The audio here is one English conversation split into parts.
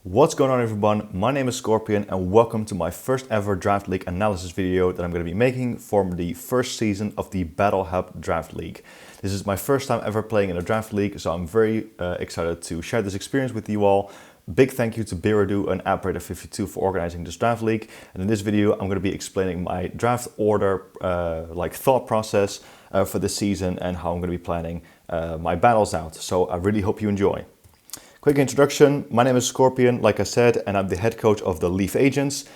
What's going on, everyone? My name is Scorpion and welcome to my first ever Draft League analysis video that I'm going to be making for the first season of the Battle Hub Draft League. This is my first time ever playing in a Draft League, so I'm very excited to share this experience with you all. Big thank you to Biradu and AppRaider52 for organizing this Draft League. And in this video, I'm going to be explaining my draft order, thought process for this season and how I'm going to be planning my battles out. So I really hope you enjoy. Quick introduction, my name is Scorpion, like I said, and I'm the head coach of the L.E.A.F agents.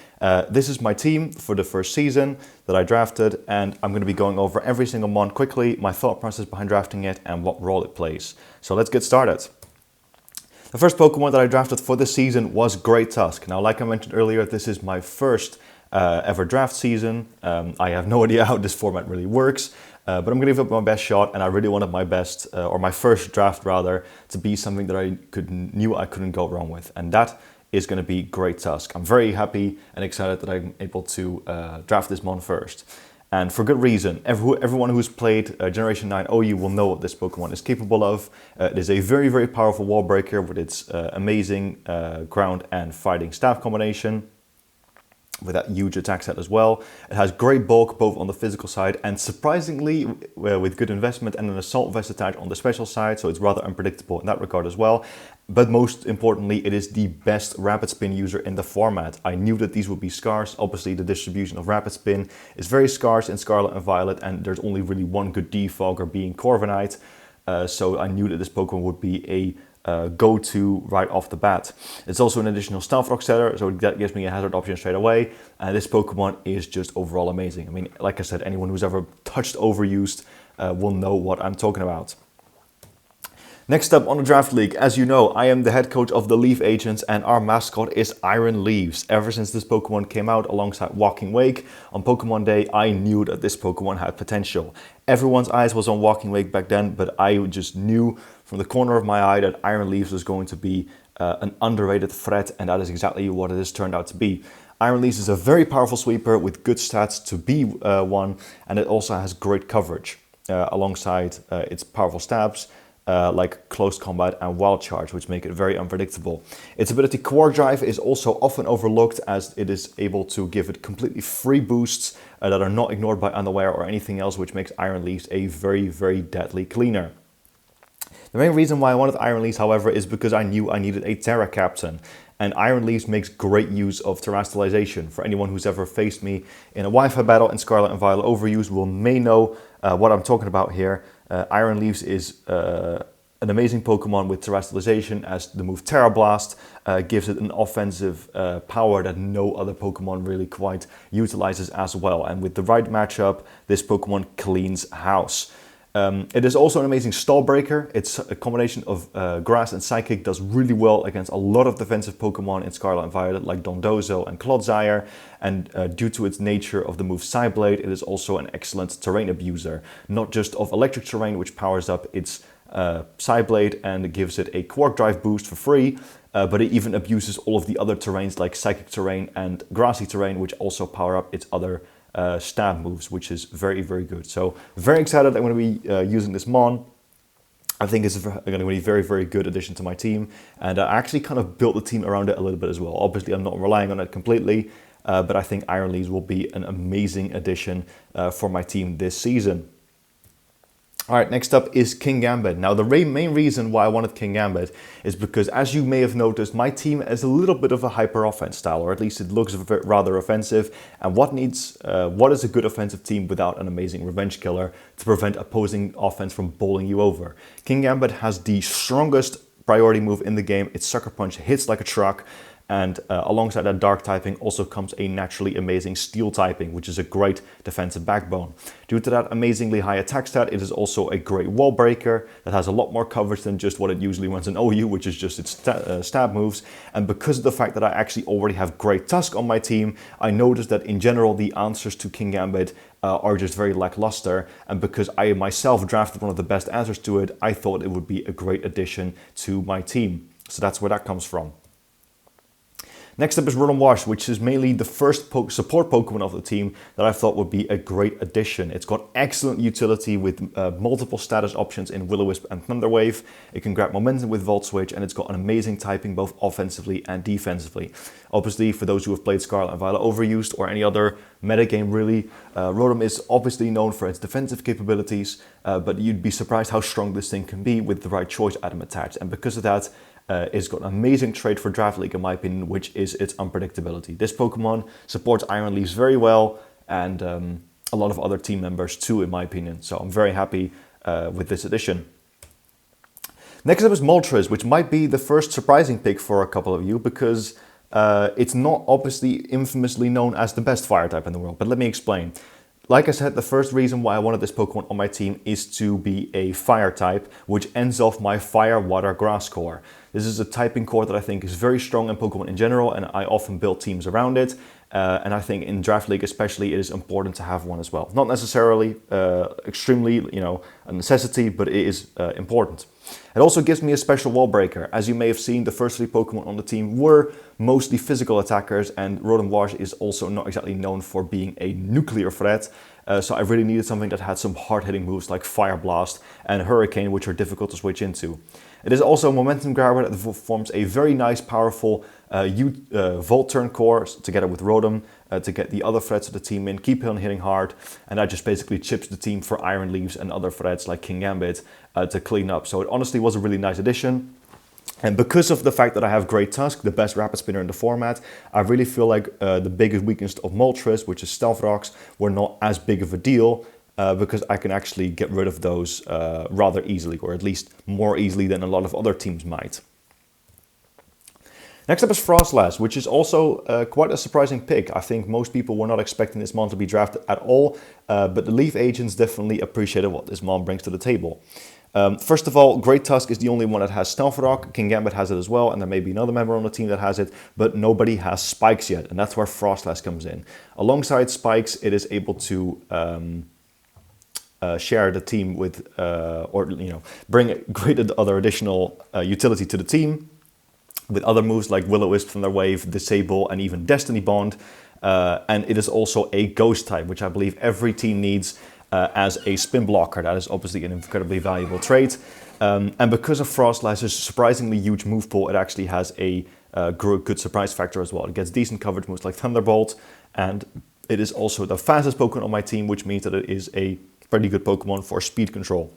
This is my team for the first season that I drafted, and I'm going to be going over every single mon quickly, my thought process behind drafting it, and what role it plays. So let's get started. The first Pokemon that I drafted for this season was Great Tusk. Now, like I mentioned earlier, this is my first ever draft season. I have no idea how this format really works. But I'm going to give it my best shot, and I really wanted my best, or my first draft rather, to be something that I knew I couldn't go wrong with, and that is going to be Great Tusk. I'm very happy and excited that I'm able to draft this mon first, and for good reason. Everyone who's played Generation 9 OU will know what this Pokemon is capable of. It is a very, very powerful wall breaker with its amazing ground and fighting staff combination, with that huge attack set as well. It has great bulk both on the physical side and surprisingly with good investment and an assault vest attached on the special side, so it's rather unpredictable in that regard as well. But most importantly, it is the best Rapid Spin user in the format. I knew that these would be scarce. Obviously the distribution of Rapid Spin is very scarce in Scarlet and Violet, and there's only really one good defogger being Corviknight, so I knew that this Pokemon would be a go-to right off the bat. It's also an additional Stealth Rock setter, so that gives me a hazard option straight away. And this Pokemon is just overall amazing. I mean, like I said, anyone who's ever touched Overused will know what I'm talking about. Next up on the Draft League, as you know, I am the head coach of the L.E.A.F agents, and our mascot is Iron Leaves. Ever since this Pokemon came out alongside Walking Wake on Pokemon Day, I knew that this Pokemon had potential. Everyone's eyes was on Walking Wake back then, but I just knew from the corner of my eye that Iron Leaves was going to be an underrated threat, and that is exactly what it has turned out to be. Iron Leaves is a very powerful sweeper with good stats to be one, and it also has great coverage alongside its powerful stabs, like Close Combat and Wild Charge, which make it very unpredictable. Its ability Quark Drive is also often overlooked, as it is able to give it completely free boosts that are not ignored by Unaware or anything else, which makes Iron Leaves a very, very deadly cleaner. The main reason why I wanted Iron Leaves, however, is because I knew I needed a Terra Captain. And Iron Leaves makes great use of Terastallization. For anyone who's ever faced me in a Wi-Fi battle in Scarlet and Violet Overuse may know what I'm talking about here. Iron Leaves is an amazing Pokemon with Terastallization, as the move Terra Blast gives it an offensive power that no other Pokemon really quite utilizes as well. And with the right matchup, this Pokemon cleans house. It is also an amazing stall breaker. It's a combination of Grass and Psychic, does really well against a lot of defensive Pokemon in Scarlet and Violet, like Dondozo and Clodsire. And due to its nature of the move Psyblade, it is also an excellent terrain abuser. Not just of electric terrain, which powers up its Psyblade and gives it a Quark Drive boost for free, but it even abuses all of the other terrains like Psychic terrain and Grassy terrain, which also power up its other stab moves, which is very, very good. So very excited I'm going to be using this mon. I think it's going to be a very, very good addition to my team, and I actually kind of built the team around it a little bit as well. Obviously I'm not relying on it completely, but I think Iron Leaves will be an amazing addition for my team this season. Alright, next up is Kingambit. Now, the main reason why I wanted Kingambit is because, as you may have noticed, my team is a little bit of a hyper-offense style, or at least it looks rather offensive. And what is a good offensive team without an amazing revenge killer to prevent opposing offense from bowling you over? Kingambit has the strongest priority move in the game. Its Sucker Punch hits like a truck. And alongside that dark typing also comes a naturally amazing steel typing, which is a great defensive backbone. Due to that amazingly high attack stat, it is also a great wall breaker that has a lot more coverage than just what it usually runs in OU, which is just its stab moves. And because of the fact that I actually already have Great Tusk on my team, I noticed that in general the answers to Kingambit are just very lackluster. And because I myself drafted one of the best answers to it, I thought it would be a great addition to my team. So that's where that comes from. Next up is Rotom Wash, which is mainly the first support Pokemon of the team that I thought would be a great addition. It's got excellent utility with multiple status options in Will-O-Wisp and Thunder Wave. It can grab momentum with Volt Switch, and it's got an amazing typing both offensively and defensively. Obviously, for those who have played Scarlet and Violet Overused or any other metagame really, Rotom is obviously known for its defensive capabilities, but you'd be surprised how strong this thing can be with the right choice item attached. And because of that, it's got an amazing trait for Draft League in my opinion, which is its unpredictability. This Pokemon supports Iron Leaves very well, and a lot of other team members too in my opinion. So I'm very happy with this addition. Next up is Moltres, which might be the first surprising pick for a couple of you because it's not obviously infamously known as the best fire type in the world, but let me explain. Like I said, the first reason why I wanted this Pokemon on my team is to be a fire type, which ends off my fire, water, grass core. This is a typing core that I think is very strong in Pokemon in general, and I often build teams around it. And I think in Draft League especially, it is important to have one as well. Not necessarily extremely, a necessity, but it is important. It also gives me a special wall breaker. As you may have seen, the first 3 Pokemon on the team were mostly physical attackers, and Rotom Wash is also not exactly known for being a nuclear threat. So I really needed something that had some hard-hitting moves like Fire Blast and Hurricane, which are difficult to switch into. It is also a momentum grabber that forms a very nice, powerful Volt Turn core together with Rotom to get the other threats of the team in, keep on hitting hard, and that just basically chips the team for Iron Leaves and other threats like King Gambit to clean up. So it honestly was a really nice addition. And because of the fact that I have Great Tusk, the best rapid spinner in the format, I really feel like the biggest weakness of Moltres, which is Stealth Rocks, were not as big of a deal because I can actually get rid of those rather easily, or at least more easily than a lot of other teams might. Next up is Frostlass, which is also quite a surprising pick. I think most people were not expecting this mon to be drafted at all, but the L.E.A.F agents definitely appreciated what this mon brings to the table. First of all, Great Tusk is the only one that has Stealth Rock. King Gambit has it as well, and there may be another member on the team that has it, but nobody has Spikes yet, and that's where Frostlass comes in. Alongside Spikes, it is able to share the team with, bring great other additional utility to the team with other moves like Will-O-Wisp, Thunder Wave, Disable, and even Destiny Bond. And it is also a Ghost type, which I believe every team needs as a spin blocker. That is obviously an incredibly valuable trait. And because of Frostlass's surprisingly huge move pool, it actually has a good surprise factor as well. It gets decent coverage moves like Thunderbolt, and it is also the fastest Pokemon on my team, which means that it is a pretty good Pokemon for speed control,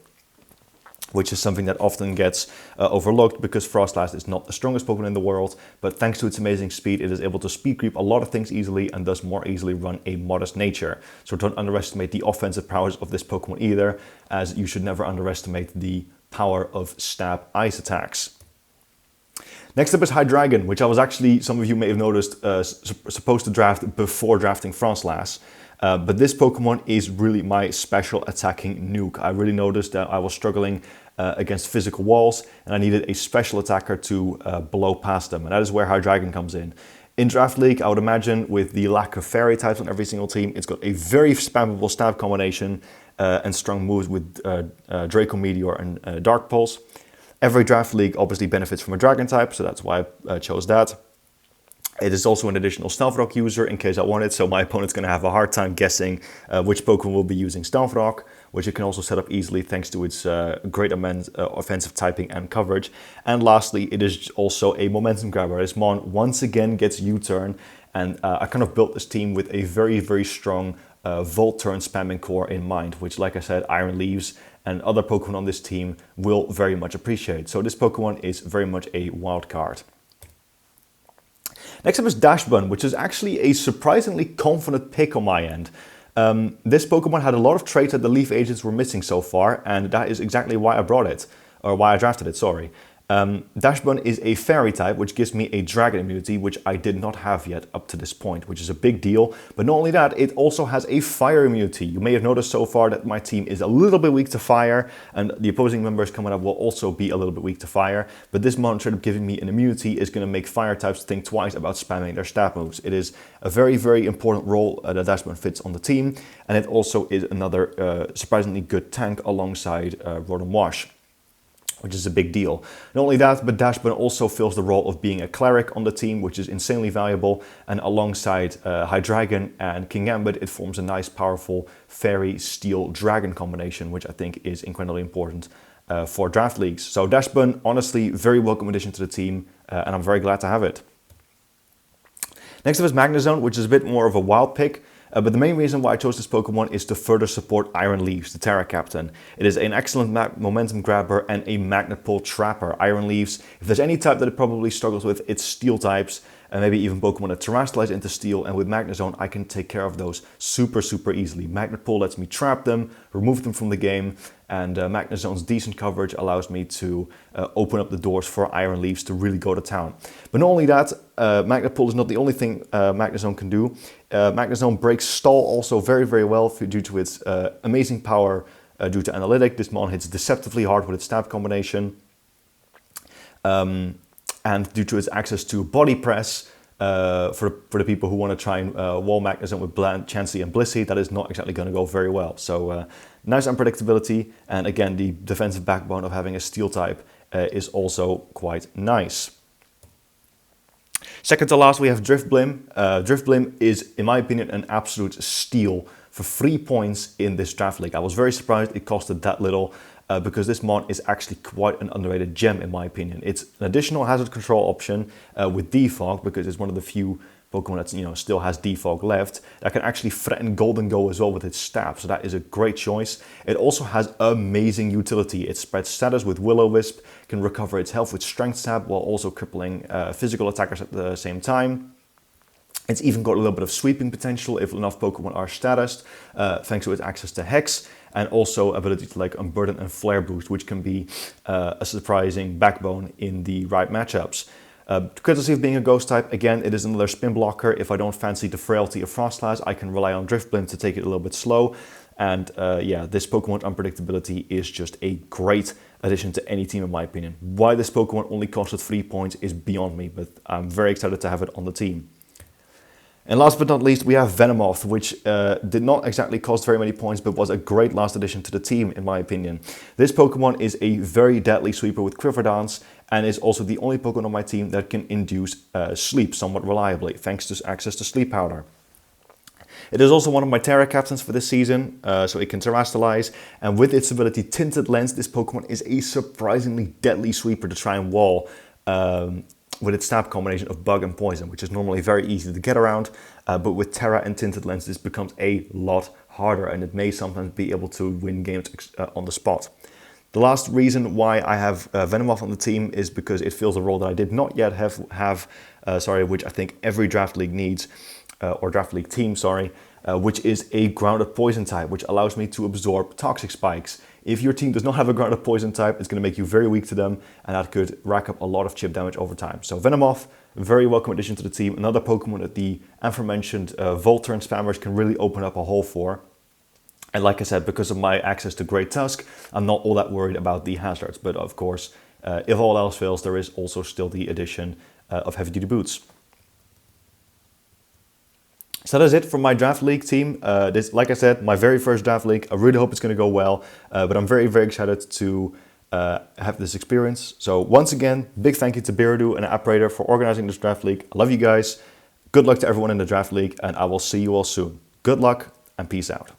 which is something that often gets overlooked because Frostlass is not the strongest Pokemon in the world, but thanks to its amazing speed, it is able to speed creep a lot of things easily and thus more easily run a modest nature. So don't underestimate the offensive powers of this Pokemon either, as you should never underestimate the power of stab ice attacks. Next up is Hydreigon, which I was actually, some of you may have noticed, supposed to draft before drafting Frostlass. But this Pokemon is really my special attacking nuke. I really noticed that I was struggling against physical walls, and I needed a special attacker to blow past them, and that is where Hydreigon comes in. In Draft League, I would imagine with the lack of fairy types on every single team, it's got a very spammable stab combination and strong moves with Draco Meteor and Dark Pulse. Every Draft League obviously benefits from a Dragon type, so that's why I chose that. It is also an additional Stealth Rock user in case I want it, so my opponent's going to have a hard time guessing which Pokemon will be using Stealth Rock, which it can also set up easily thanks to its great offensive typing and coverage. And lastly, it is also a momentum grabber. This mon once again gets U-turn, and I kind of built this team with a very, very strong Volt Turn spamming core in mind, which, like I said, Iron Leaves and other Pokemon on this team will very much appreciate. So this Pokemon is very much a wild card. Next up is Dashbun, which is actually a surprisingly confident pick on my end. This Pokemon had a lot of traits that the L.E.A.F agents were missing so far, and that is exactly why I brought it, or why I drafted it, sorry. Dashbun is a fairy type, which gives me a dragon immunity, which I did not have yet up to this point, which is a big deal. But not only that, it also has a fire immunity. You may have noticed so far that my team is a little bit weak to fire, and the opposing members coming up will also be a little bit weak to fire. But this mon, instead of giving me an immunity, is going to make fire types think twice about spamming their stab moves. It is a very, very important role that Dashbun fits on the team, and it also is another surprisingly good tank alongside Rotom Wash. which is a big deal. Not only that, but Dashbun also fills the role of being a cleric on the team, which is insanely valuable. And alongside Hydreigon and King Gambit, it forms a nice, powerful fairy steel dragon combination, which I think is incredibly important for draft leagues. So Dashbun, honestly, very welcome addition to the team, and I'm very glad to have it. Next up is Magnezone, which is a bit more of a wild pick. But the main reason why I chose this Pokemon is to further support Iron Leaves, the Terra Captain. It is an excellent momentum grabber and a magnet pull trapper. Iron Leaves, if there's any type that it probably struggles with, it's steel types, and maybe even Pokemon that terrestrialize into steel, and with Magnezone I can take care of those super easily. Magnet pull lets me trap them, remove them from the game, and Magnezone's decent coverage allows me to open up the doors for Iron Leaves to really go to town. But not only that, Magnet pull is not the only thing Magnezone can do. Magnezone breaks stall also very well due to its amazing power due to analytic. This mon hits deceptively hard with its stab combination. And due to its access to body press, for the people who want to try and wall Magnezone with Chansey and Blissey, that is not exactly going to go very well. So nice unpredictability, and again the defensive backbone of having a steel type is also quite nice. Second to last we have Drifblim. Drifblim is, in my opinion, an absolute steal for 3 points in this draft league. I was very surprised it costed that little. Because this mon is actually quite an underrated gem in my opinion. It's an additional hazard control option with Defog, because it's one of the few Pokemon that still has Defog left, that can actually threaten Golden Go as well with its stab, so that is a great choice. It also has amazing utility. It spreads status with Will-O-Wisp, can recover its health with Strength Stab while also crippling physical attackers at the same time. It's even got a little bit of sweeping potential if enough Pokemon are statused, thanks to its access to Hex, and also ability to like Unburden and Flare Boost, which can be a surprising backbone in the right matchups. Courtesy of being a ghost type, again, it is another spin blocker. If I don't fancy the frailty of Frostlass, I can rely on Drifblim to take it a little bit slow. And yeah, this Pokemon unpredictability is just a great addition to any team in my opinion. Why this Pokemon only costed 3 points is beyond me, but I'm very excited to have it on the team. And last but not least, we have Venomoth, which did not exactly cost very many points, but was a great last addition to the team, in my opinion. This Pokemon is a very deadly sweeper with Quiver Dance, and is also the only Pokemon on my team that can induce sleep somewhat reliably, thanks to access to Sleep Powder. It is also one of my Terra Captains for this season, so it can terrestrialize, and with its ability Tinted Lens, this Pokemon is a surprisingly deadly sweeper to try and wall with its stab combination of Bug and Poison, which is normally very easy to get around, but with Terra and Tinted Lens this becomes a lot harder, and it may sometimes be able to win games on the spot. The last reason why I have Venomoth on the team is because it fills a role that I did not yet have which I think every draft league needs, or draft league team, which is a grounded poison type, which allows me to absorb toxic spikes. If your team does not have a grounded poison type, it's going to make you very weak to them, and that could rack up a lot of chip damage over time. So Venomoth, very welcome addition to the team. Another Pokemon that the aforementioned Volturn spammers can really open up a hole for. And like I said, because of my access to Great Tusk, I'm not all that worried about the hazards. But of course, if all else fails, there is also still the addition of Heavy Duty Boots. So that is it from my draft league team. This, like I said, my very first draft league. I really hope it's going to go well, but I'm very excited to have this experience. So once again, big thank you to Beardo and Operator for organizing this draft league. I love you guys. Good luck to everyone in the draft league, and I will see you all soon. Good luck and peace out.